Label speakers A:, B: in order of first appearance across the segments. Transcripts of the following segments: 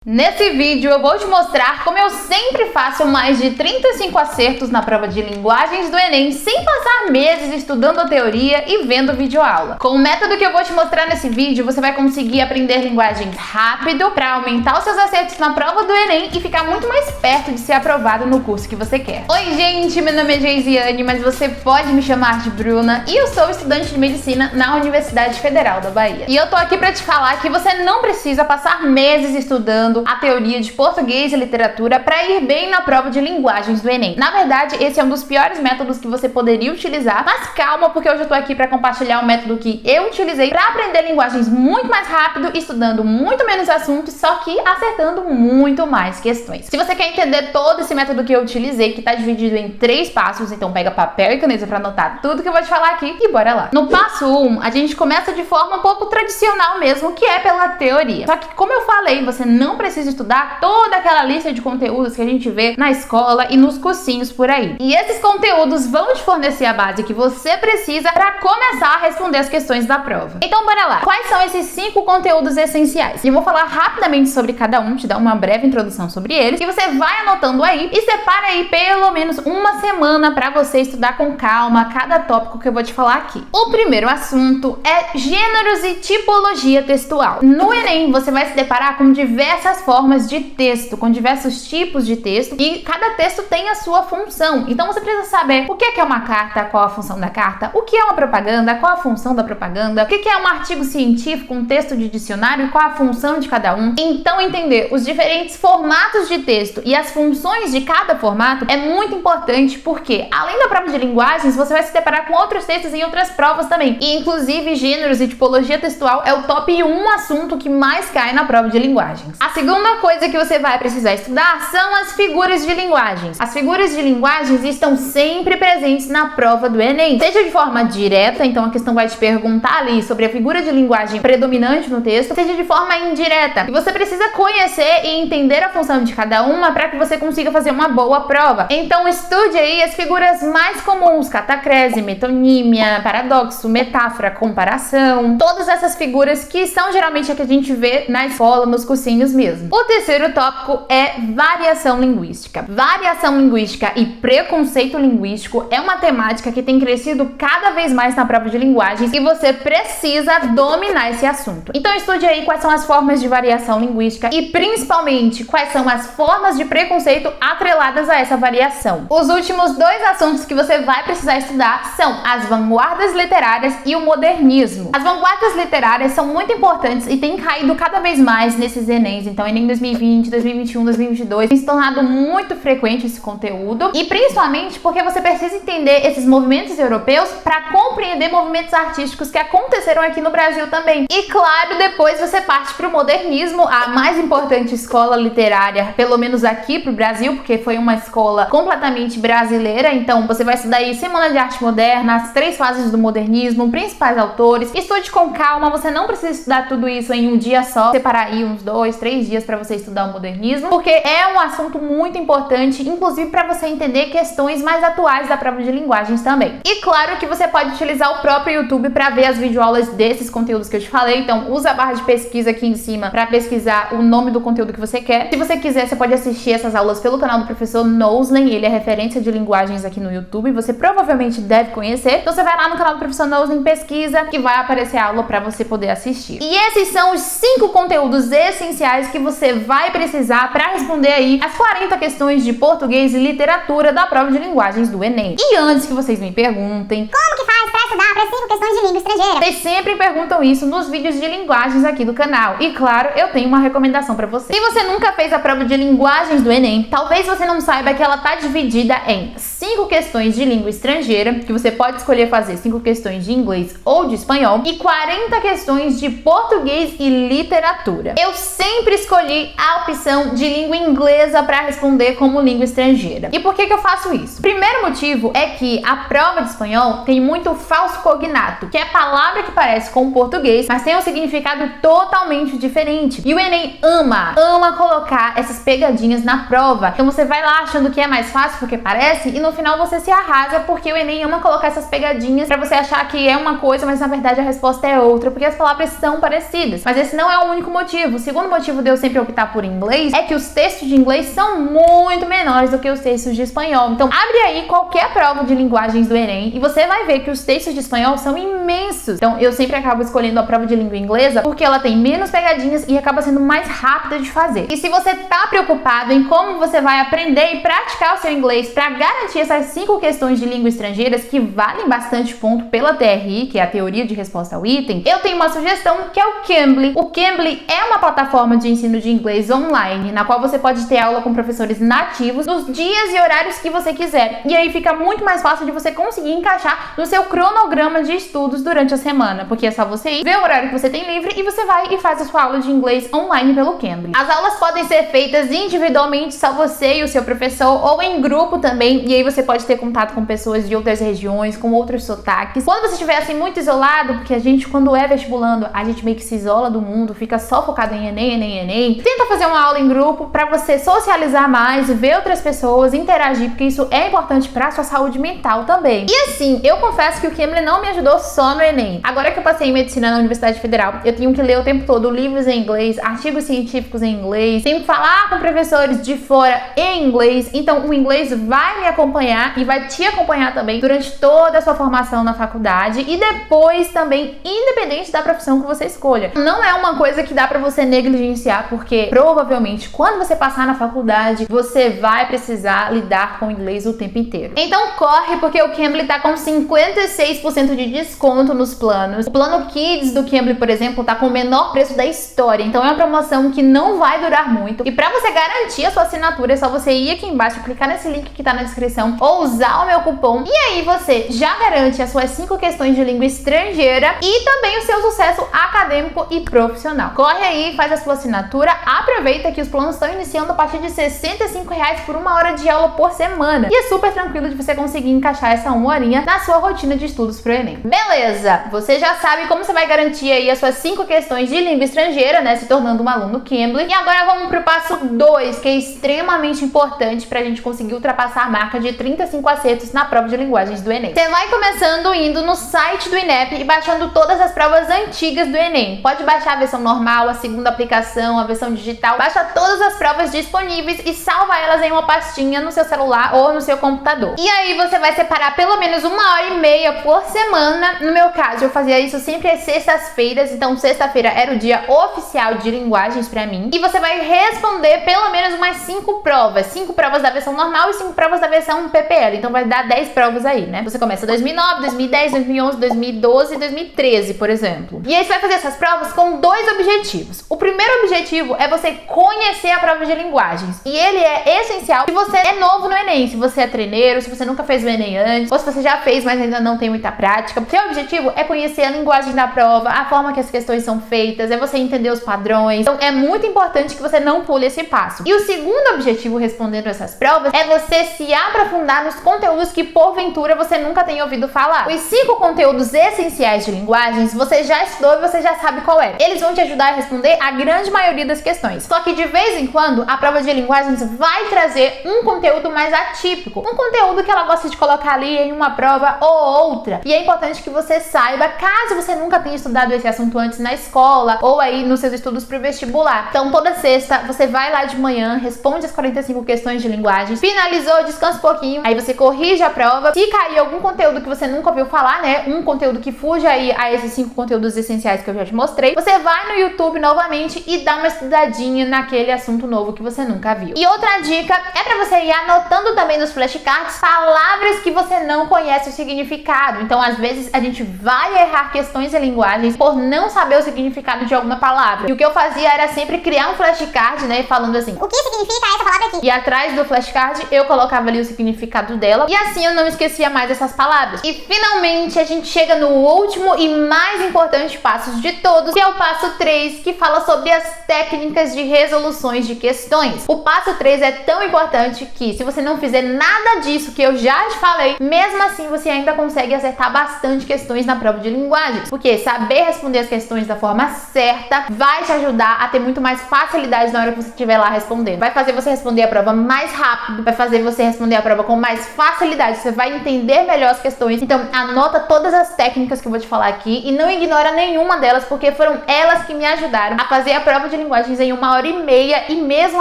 A: Nesse vídeo eu vou te mostrar como eu sempre faço mais de 35 acertos na prova de linguagens do Enem sem passar meses estudando a teoria e vendo videoaula. Com o método que eu vou te mostrar nesse vídeo, você vai conseguir aprender linguagens rápido para aumentar os seus acertos na prova do Enem e ficar muito mais perto de ser aprovado no curso que você quer. Oi gente, meu nome é Geisiane, mas você pode me chamar de Bruna e eu sou estudante de Medicina na Universidade Federal da Bahia. E eu tô aqui para te falar que você não precisa passar meses estudando a teoria de português e literatura para ir bem na prova de linguagens do Enem. Na verdade, esse é um dos piores métodos que você poderia utilizar, mas calma, porque hoje eu tô aqui para compartilhar o método que eu utilizei para aprender linguagens muito mais rápido, estudando muito menos assuntos, só que acertando muito mais questões. Se você quer entender todo esse método que eu utilizei, que tá dividido em 3 passos, então pega papel e caneta para anotar tudo que eu vou te falar aqui e bora lá. No passo 1, a gente começa de forma um pouco tradicional mesmo, que é pela teoria. Só que, como eu falei, você não precisa estudar toda aquela lista de conteúdos que a gente vê na escola e nos cursinhos por aí. E esses conteúdos vão te fornecer a base que você precisa para começar a responder as questões da prova. Então bora lá. Quais são esses 5 conteúdos essenciais? Eu vou falar rapidamente sobre cada um, te dar uma breve introdução sobre eles, e você vai anotando aí e separa aí pelo menos uma semana para você estudar com calma cada tópico que eu vou te falar aqui. O primeiro assunto é gêneros e tipologia textual. No Enem você vai se deparar com diversas formas de texto, com diversos tipos de texto, e cada texto tem a sua função. Então você precisa saber o que é uma carta, qual a função da carta, o que é uma propaganda, qual a função da propaganda, o que é um artigo científico, um texto de dicionário, qual a função de cada um. Então entender os diferentes formatos de texto e as funções de cada formato é muito importante, porque além da prova de linguagens, você vai se deparar com outros textos em outras provas também. E inclusive gêneros e tipologia textual é o top 1 assunto que mais cai na prova de linguagens. A segunda coisa que você vai precisar estudar são as figuras de linguagens. As figuras de linguagens estão sempre presentes na prova do Enem, seja de forma direta, então a questão vai te perguntar ali sobre a figura de linguagem predominante no texto, seja de forma indireta. E você precisa conhecer e entender a função de cada uma para que você consiga fazer uma boa prova. Então estude aí as figuras mais comuns: catacrese, metonímia, paradoxo, metáfora, comparação, todas essas figuras que são geralmente a que a gente vê na escola, nos cursinhos mesmo. O terceiro tópico é variação linguística. Variação linguística e preconceito linguístico é uma temática que tem crescido cada vez mais na prova de linguagens e você precisa dominar esse assunto. Então estude aí quais são as formas de variação linguística e principalmente quais são as formas de preconceito atreladas a essa variação. Os últimos 2 assuntos que você vai precisar estudar são as vanguardas literárias e o modernismo. As vanguardas literárias são muito importantes e têm caído cada vez mais nesses Enems. Então Enem 2020, 2021, 2022 tem se tornado muito frequente esse conteúdo, e principalmente porque você precisa entender esses movimentos europeus para compreender movimentos artísticos que aconteceram aqui no Brasil também. E claro, depois você parte para o modernismo, a mais importante escola literária, pelo menos aqui para o Brasil, porque foi uma escola completamente brasileira. Então você vai estudar aí Semana de Arte Moderna, as 3 fases do modernismo, principais autores. Estude com calma, você não precisa estudar tudo isso em um dia só, separar aí uns 2, 3 dias para você estudar o modernismo, porque é um assunto muito importante, inclusive para você entender questões mais atuais da prova de linguagens também. E claro que você pode utilizar o próprio YouTube para ver as videoaulas desses conteúdos que eu te falei. Então usa a barra de pesquisa aqui em cima para pesquisar o nome do conteúdo que você quer. Se você quiser, você pode assistir essas aulas pelo canal do professor Noslen, ele é referência de linguagens aqui no YouTube, você provavelmente deve conhecer. Então você vai lá no canal do professor Noslen, pesquisa, que vai aparecer a aula para você poder assistir. E esses são os 5 conteúdos essenciais que você vai precisar para responder aí as 40 questões de português e literatura da prova de linguagens do Enem. E antes que vocês me perguntem
B: como que faz para estudar para 5 questões de língua estrangeira,
A: vocês sempre perguntam isso nos vídeos de linguagens aqui do canal. E claro, eu tenho uma recomendação para você. Se você nunca fez a prova de linguagens do Enem, talvez você não saiba que ela tá dividida em 5 questões de língua estrangeira, que você pode escolher fazer 5 questões de inglês ou de espanhol, e 40 questões de português e literatura. Eu sempre escolhi a opção de língua inglesa para responder como língua estrangeira. E por que eu faço isso? Primeiro motivo é que a prova de espanhol tem muito falso cognato, que é palavra que parece com o português, mas tem um significado totalmente diferente. E o Enem ama colocar essas pegadinhas na prova. Então você vai lá achando que é mais fácil porque parece, e no final final você se arrasa, porque o Enem ama colocar essas pegadinhas pra você achar que é uma coisa, mas na verdade a resposta é outra, porque as palavras são parecidas. Mas esse não é o único motivo. O segundo motivo de eu sempre optar por inglês é que os textos de inglês são muito menores do que os textos de espanhol. Então abre aí qualquer prova de linguagens do Enem e você vai ver que os textos de espanhol são imensos. Então eu sempre acabo escolhendo a prova de língua inglesa porque ela tem menos pegadinhas e acaba sendo mais rápida de fazer. E se você tá preocupado em como você vai aprender e praticar o seu inglês para garantir essas 5 questões de língua estrangeiras que valem bastante ponto pela TRI, que é a teoria de resposta ao item, eu tenho uma sugestão que é o Cambly. O Cambly é uma plataforma de ensino de inglês online, na qual você pode ter aula com professores nativos nos dias e horários que você quiser. E aí fica muito mais fácil de você conseguir encaixar no seu cronograma de estudos durante a semana, porque é só você ir, ver o horário que você tem livre e você vai e faz a sua aula de inglês online pelo Cambly. As aulas podem ser feitas individualmente, só você e o seu professor, ou em grupo também, e aí você pode ter contato com pessoas de outras regiões, com outros sotaques. Quando você estiver assim muito isolado, porque a gente quando é vestibulando, a gente meio que se isola do mundo, fica só focado em Enem, tenta fazer uma aula em grupo pra você socializar mais, ver outras pessoas, interagir, porque isso é importante pra sua saúde mental também. E assim, eu confesso que o Cambly não me ajudou só no Enem. Agora que eu passei em medicina na Universidade Federal, eu tenho que ler o tempo todo livros em inglês, artigos científicos em inglês, tenho que falar com professores de fora em inglês, então o inglês vai me acompanhar e vai te acompanhar também durante toda a sua formação na faculdade e depois também, independente da profissão que você escolha. Não é uma coisa que dá pra você negligenciar, porque provavelmente quando você passar na faculdade, você vai precisar lidar com o inglês o tempo inteiro. Então corre, porque o Cambly tá com 56% de desconto nos planos. O plano Kids do Cambly, por exemplo, tá com o menor preço da história, então é uma promoção que não vai durar muito. E pra você garantir a sua assinatura, é só você ir aqui embaixo, clicar nesse link que tá na descrição ou usar o meu cupom, e aí você já garante as suas 5 questões de língua estrangeira e também o seu sucesso acadêmico e profissional. Corre aí, faz a sua assinatura, aproveita que os planos estão iniciando a partir de R$ 65,00 por 1 hora de aula por semana. E é super tranquilo de você conseguir encaixar essa 1 horinha na sua rotina de estudos pro Enem. Beleza, você já sabe como você vai garantir aí as suas 5 questões de língua estrangeira, né, se tornando um aluno Cambly. E agora vamos pro passo 2, que é extremamente importante pra gente conseguir ultrapassar a marca de 35 acertos na prova de linguagens do Enem. Você vai começando indo no site do INEP e baixando todas as provas antigas do Enem. Pode baixar a versão normal, a segunda aplicação, a versão digital. Baixa todas as provas disponíveis e salva elas em uma pastinha no seu celular ou no seu computador. E aí você vai separar pelo menos 1h30 por semana. No meu caso, eu fazia isso sempre às sextas-feiras, então sexta-feira era o dia oficial de linguagens pra mim. E você vai responder pelo menos umas 5 provas. 5 provas da versão normal e 5 provas da versão PPL. Então vai dar 10 provas aí, né? Você começa 2009, 2010, 2011, 2012 e 2013, por exemplo. E aí você vai fazer essas provas com 2 objetivos. O primeiro objetivo é você conhecer a prova de linguagens. E ele é essencial se você é novo no Enem, se você é treineiro, se você nunca fez o Enem antes, ou se você já fez, mas ainda não tem muita prática. Seu objetivo é conhecer a linguagem da prova, a forma que as questões são feitas, é você entender os padrões. Então é muito importante que você não pule esse passo. E o segundo objetivo respondendo essas provas é você se aprofundar nos conteúdos que porventura você nunca tenha ouvido falar. Os 5 conteúdos essenciais de linguagens você já estudou e você já sabe qual é. Eles vão te ajudar a responder a grande maioria das questões. Só que de vez em quando a prova de linguagens vai trazer um conteúdo mais atípico, um conteúdo que ela gosta de colocar ali em uma prova ou outra. E é importante que você saiba, caso você nunca tenha estudado esse assunto antes na escola ou aí nos seus estudos pro vestibular. Então toda sexta você vai lá de manhã, responde as 45 questões de linguagens, finalizou, descansa um pouquinho, aí você corrige a prova. Se cair algum conteúdo que você nunca ouviu falar, né, um conteúdo que fuja aí a esses 5 conteúdos essenciais que eu já te mostrei, você vai no YouTube novamente e dá uma estudadinha naquele assunto novo que você nunca viu. E outra dica é pra você ir anotando também nos flashcards palavras que você não conhece o significado. Então às vezes a gente vai errar questões em linguagens por não saber o significado de alguma palavra. E o que eu fazia era sempre criar um flashcard, né, falando assim:
B: o que significa essa palavra aqui?
A: E atrás do flashcard eu colocava ali o significado dela, e assim eu não esquecia mais essas palavras. E finalmente a gente chega no último e mais importante passo de todos, que é o passo 3, que fala sobre as técnicas de resoluções de questões. O passo 3 é tão importante que, se você não fizer nada disso que eu já te falei, mesmo assim você ainda consegue acertar bastante questões na prova de linguagens, porque saber responder as questões da forma certa vai te ajudar a ter muito mais facilidade na hora que você estiver lá respondendo. Vai fazer você responder a prova mais rápido, vai fazer você responder a prova prova com mais facilidade, você vai entender melhor as questões. Então anota todas as técnicas que eu vou te falar aqui e não ignora nenhuma delas, porque foram elas que me ajudaram a fazer a prova de linguagens em 1h30 e mesmo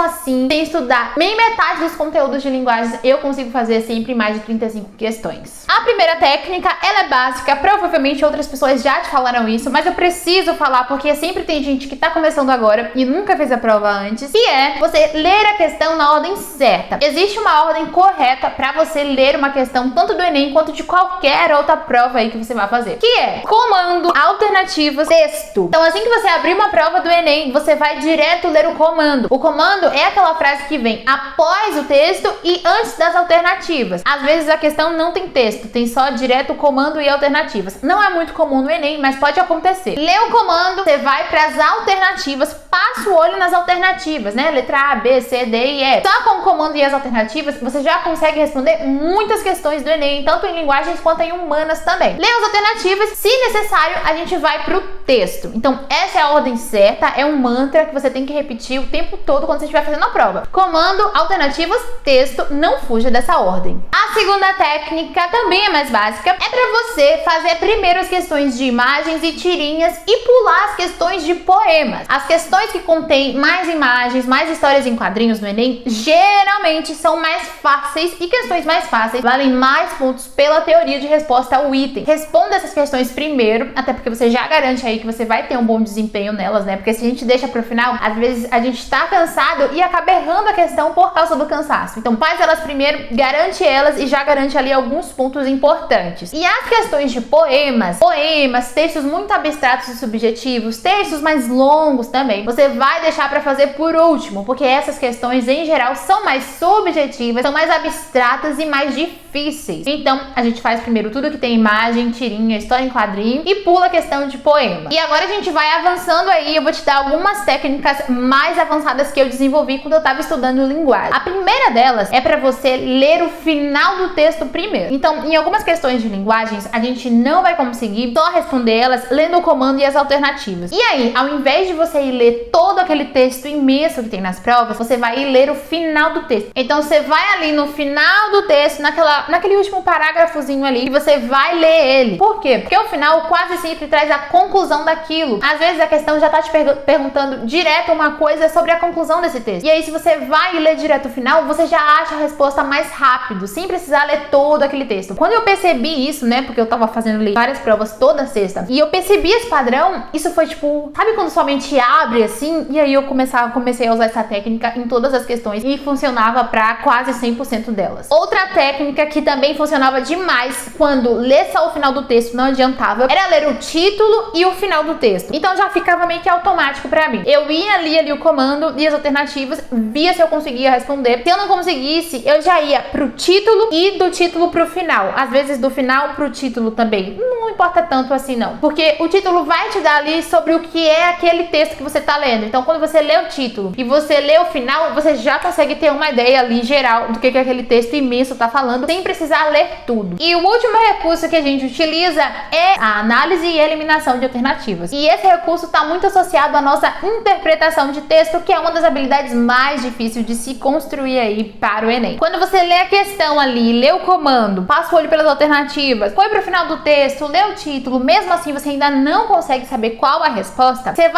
A: assim, sem estudar nem metade dos conteúdos de linguagens, eu consigo fazer sempre mais de 35 questões. A primeira técnica, ela é básica, provavelmente outras pessoas já te falaram isso, mas eu preciso falar porque sempre tem gente que tá começando agora e nunca fez a prova antes, que é você ler a questão na ordem certa. Existe uma ordem correta para você ler uma questão tanto do Enem quanto de qualquer outra prova aí que você vai fazer, que é comando, alternativas, texto. Então assim que você abrir uma prova do Enem, você vai direto ler o comando. O comando é aquela frase que vem após o texto e antes das alternativas. Às vezes a questão não tem texto, tem só direto o comando e alternativas. Não é muito comum no Enem, mas pode acontecer. Lê o comando, você vai para as alternativas, passa o olho nas alternativas, né? Letra A, B, C, D e E. Só com o comando e as alternativas, você já consegue responder muitas questões do Enem, tanto em linguagens quanto em humanas também. Lê as alternativas, se necessário, a gente vai pro texto. Então, essa é a ordem certa, é um mantra que você tem que repetir o tempo todo quando você estiver fazendo a prova. Comando, alternativas, texto, não fuja dessa ordem. A segunda técnica também é mais básica, é para você fazer primeiro as questões de imagens e tirinhas e pular as questões de poemas. As questões que contêm mais imagens, mais histórias em quadrinhos no Enem, geralmente são mais fáceis e questões mais fáceis valem mais pontos pela teoria de resposta ao item. Responda essas questões primeiro, até porque você já garante aí que você vai ter um bom desempenho nelas, né? Porque se a gente deixa pro final, às vezes a gente tá cansado e acaba errando a questão por causa do cansaço. Então faz elas primeiro, garante elas e já garante ali alguns pontos importantes. E as questões de poemas, textos muito abstratos e subjetivos, textos mais longos também, você vai deixar para fazer por último, porque essas questões em geral são mais subjetivas, são mais abstratas e mais difíceis. Então a gente faz primeiro tudo que tem imagem, tirinha, história em quadrinho e pula a questão de poema. E agora a gente vai avançando aí, eu vou te dar algumas técnicas mais avançadas que eu desenvolvi quando eu tava estudando linguagem. A primeira delas é para você ler o final do texto primeiro. Então, em algumas questões de linguagens, a gente não vai conseguir só responder elas lendo o comando e as alternativas. E aí, ao invés de você ir ler todo aquele texto imenso que tem nas provas, você vai ir ler o final do texto. Então, você vai ali no final do texto, naquele último parágrafozinho ali, e você vai ler ele. Por quê? Porque o final quase sempre traz a conclusão daquilo. Às vezes a questão já tá te perguntando direto uma coisa sobre a conclusão desse texto. E aí, se você vai ler direto o final, você já acha a resposta mais rápido, sem precisar ler todo aquele texto. Quando eu percebi isso, né, porque eu tava fazendo várias provas toda sexta, e eu percebi esse padrão, isso foi tipo, sabe quando sua mente abre assim? E aí eu comecei a usar essa técnica em todas as questões e funcionava pra quase 100% delas. Outra técnica que também funcionava demais quando ler só o final do texto não adiantava, era ler o título e o final do texto. Então já ficava meio que automático pra mim. Eu ia ali o comando e as alternativas, via se eu conseguia responder. Se eu não conseguisse, eu já ia pro título e do título pro final. Às vezes do final pro título também. Não importa tanto assim não. Porque o título vai te dar ali sobre o que é aquele texto que você tá lendo. Então quando você lê o título e você lê o final, você já consegue ter uma ideia ali geral do que aquele texto imenso tá falando, sem precisar ler tudo. E o último recurso que a gente utiliza é a análise e eliminação de alternativas. E esse recurso tá muito associado à nossa interpretação de texto, que é uma das habilidades mais difíceis de se construir aí para o Enem. Quando você lê a questão ali, lê o comando, passa o olho pelas alternativas, foi pro final do texto, lê o título, mesmo assim você ainda não consegue saber qual a resposta, você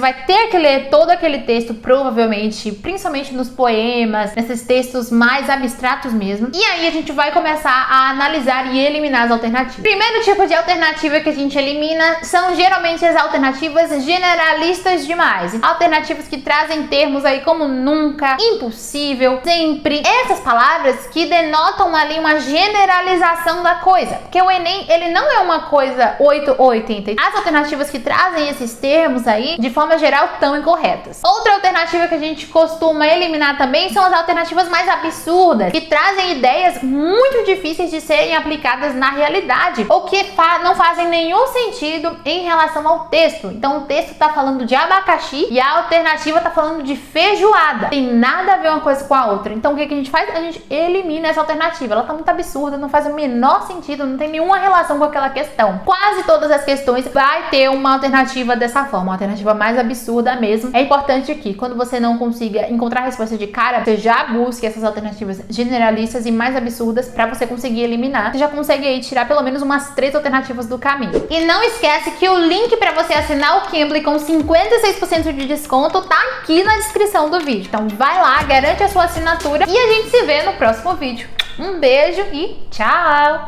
A: vai ter que ler todo aquele texto, provavelmente, principalmente nos poemas, nesses textos mais abstratos mesmo, e aí a gente vai começar a analisar e eliminar as alternativas. Primeiro tipo de alternativa que a gente elimina são geralmente as alternativas generalistas demais, alternativas que trazem termos aí como nunca, impossível, sempre, essas palavras que denotam ali uma generalização da coisa, porque o Enem, ele não é uma coisa 8 ou 80. As alternativas que trazem esses termos aí, de forma geral, estão incorretas. Outra alternativa que a gente costuma eliminar também são as alternativas mais absurdas, que trazem ideias alternativas muito difíceis de serem aplicadas na realidade, ou que não fazem nenhum sentido em relação ao texto. Então o texto tá falando de abacaxi e a alternativa tá falando de feijoada. Tem nada a ver uma coisa com a outra. Então o que a gente faz? A gente elimina essa alternativa. Ela tá muito absurda, não faz o menor sentido, não tem nenhuma relação com aquela questão. Quase todas as questões vai ter uma alternativa dessa forma, uma alternativa mais absurda mesmo. É importante que quando você não consiga encontrar a resposta de cara, você já busque essas alternativas generalistas e mais absurdas para você conseguir eliminar. Você já consegue aí tirar pelo menos umas 3 alternativas do caminho. E não esquece que o link para você assinar o Cambly com 56% de desconto tá aqui na descrição do vídeo. Então vai lá, garante a sua assinatura e a gente se vê no próximo vídeo. Um beijo e tchau!